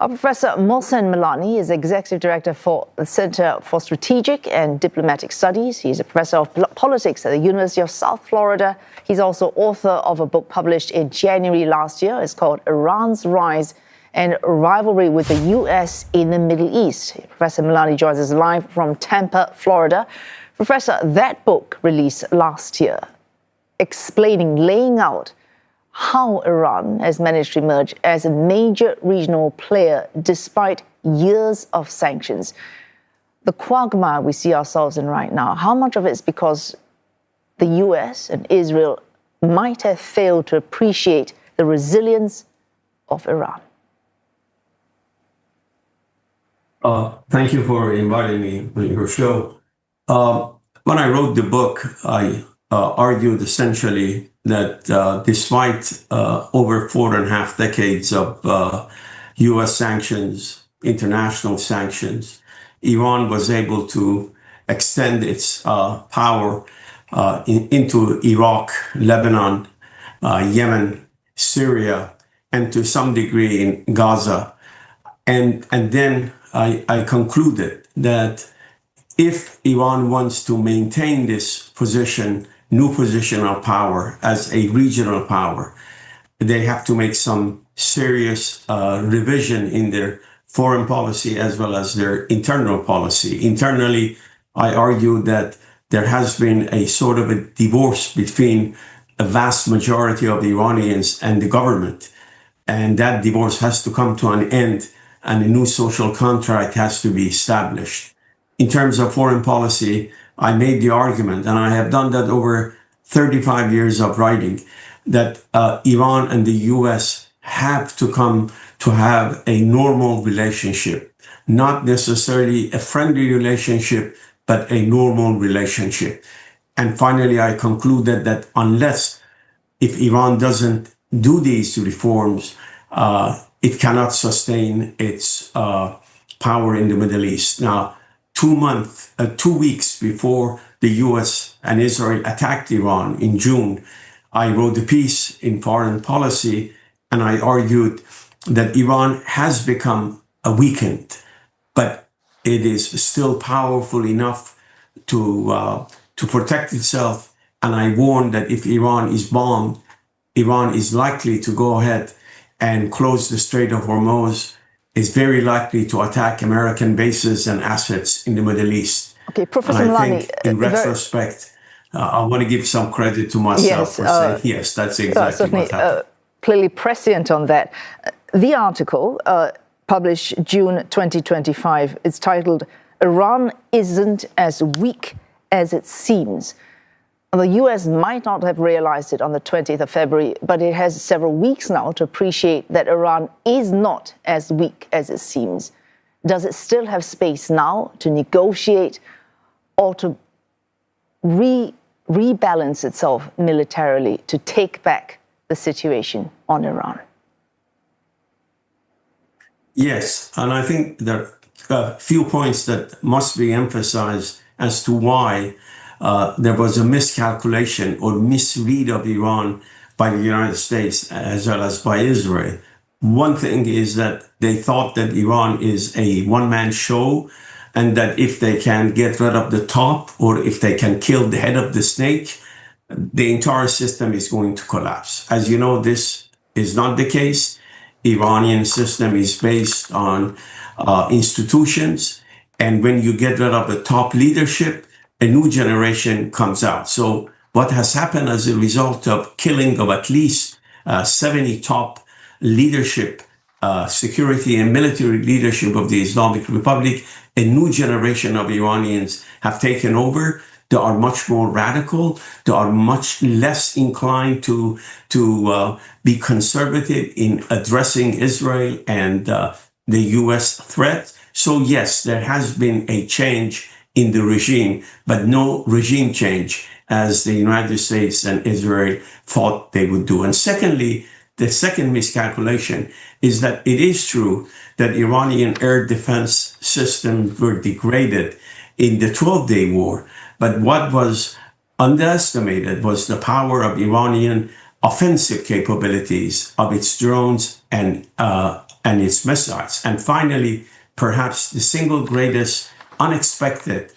Professor Mohsen Milani is Executive Director for the Center for Strategic and Diplomatic Studies. He's a professor of politics at the University of South Florida. He's also author of a book published in January last year. It's called Iran's Rise and Rivalry with the U.S. in the Middle East. Professor Milani joins us live from Tampa, Florida. Professor, that book released last year, laying out how Iran has managed to emerge as a major regional player despite years of sanctions. The quagmire we see ourselves in right now, how much of it is because the US and Israel might have failed to appreciate the resilience of Iran? Thank you for inviting me on your show. When I wrote the book, I argued essentially that despite over 4.5 decades of U.S. sanctions, international sanctions, Iran was able to extend its power into Iraq, Lebanon, Yemen, Syria, and to some degree in Gaza. And then I concluded that if Iran wants to maintain this new position of power as a regional power, they have to make some serious revision in their foreign policy as well as their internal policy. Internally, I argue that there has been a sort of a divorce between a vast majority of the Iranians and the government. And that divorce has to come to an end, and a new social contract has to be established. In terms of foreign policy, I made the argument, and I have done that over 35 years of writing, that Iran and the US have to come to have a normal relationship, not necessarily a friendly relationship, but a normal relationship. And finally, I concluded that if Iran doesn't do these reforms, it cannot sustain its power in the Middle East. Now, 2 weeks before the US and Israel attacked Iran in June, I wrote a piece in Foreign Policy, and I argued that Iran has become weakened, but it is still powerful enough to protect itself. And I warned that if Iran is bombed, Iran is likely to go ahead and close the Strait of Hormuz, is very likely to attack American bases and assets in the Middle East. Okay, Professor Milani, in retrospect, I want to give some credit to myself for saying, yes, that's exactly what happened. Clearly prescient on that. The article, published June 2025, is titled, Iran Isn't As Weak as It Seems. The US might not have realized it on the 20th of February, but it has several weeks now to appreciate that Iran is not as weak as it seems. Does it still have space now to negotiate or to rebalance itself militarily to take back the situation on Iran? Yes, and I think there are a few points that must be emphasized as to why there was a miscalculation or misread of Iran by the United States as well as by Israel. One thing is that they thought that Iran is a one-man show, and that if they can get rid of the top, or if they can kill the head of the snake, the entire system is going to collapse. As you know, this is not the case. Iranian system is based on institutions, and when you get rid of the top leadership, a new generation comes out. So what has happened as a result of killing of at least 70 top leadership, security and military leadership of the Islamic Republic, a new generation of Iranians have taken over. They are much more radical. They are much less inclined to be conservative in addressing Israel and the US threat. So yes, there has been a change in the regime, but no regime change as the United States and Israel thought they would do. And secondly, the second miscalculation is that it is true that Iranian air defense systems were degraded in the 12-day war. But what was underestimated was the power of Iranian offensive capabilities of its drones and and its missiles. And finally, perhaps the single greatest unexpected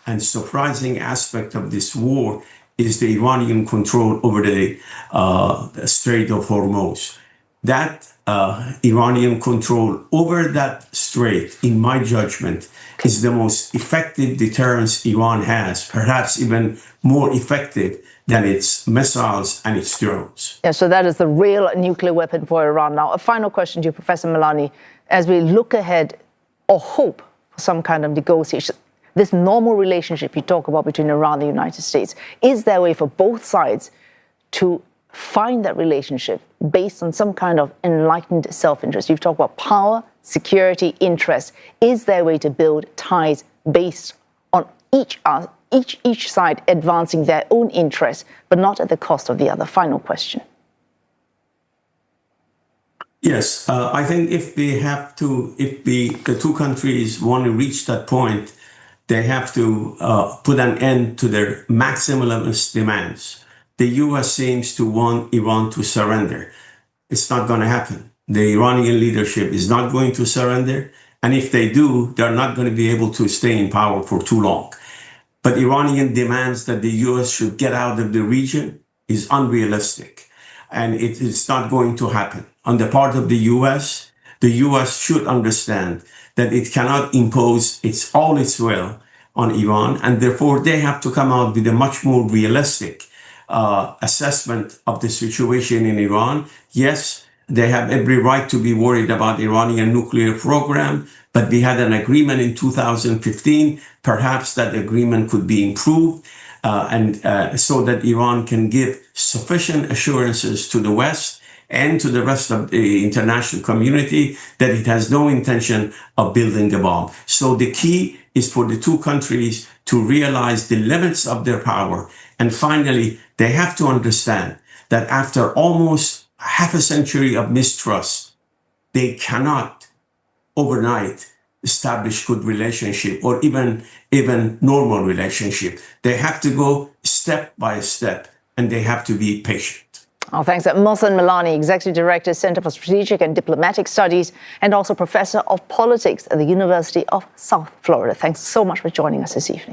and surprising aspect of this war is the Iranian control over the Strait of Hormuz. That Iranian control over that strait, in my judgment, is the most effective deterrence Iran has, perhaps even more effective than its missiles and its drones. Yeah, so that is the real nuclear weapon for Iran. Now, a final question to you, Professor Milani. As we look ahead or hope for some kind of negotiation, this normal relationship you talk about between Iran and the United States, is there a way for both sides to find that relationship based on some kind of enlightened self-interest? You've talked about power, security, interest. Is there a way to build ties based on each side advancing their own interests, but not at the cost of the other? Final question. Yes, I think if the two countries want to reach that point, they have to put an end to their maximalist demands. The U.S. seems to want Iran to surrender. It's not going to happen. The Iranian leadership is not going to surrender. And if they do, they're not going to be able to stay in power for too long. But Iranian demands that the U.S. should get out of the region is unrealistic. And it is not going to happen. On the part of the U.S. should understand that it cannot impose all its will on Iran. And therefore, they have to come out with a much more realistic assessment of the situation in Iran. Yes, they have every right to be worried about Iranian nuclear program, but we had an agreement in 2015. Perhaps that agreement could be improved so that Iran can give sufficient assurances to the West and to the rest of the international community that it has no intention of building a bomb. So the key is for the two countries to realize the limits of their power. And finally, they have to understand that after almost half a century of mistrust, they cannot overnight establish good relationship or even normal relationship. They have to go step by step, and they have to be patient. Oh, thanks. Mohsen Milani, Executive Director, Center for Strategic and Diplomatic Studies, and also Professor of Politics at the University of South Florida. Thanks so much for joining us this evening.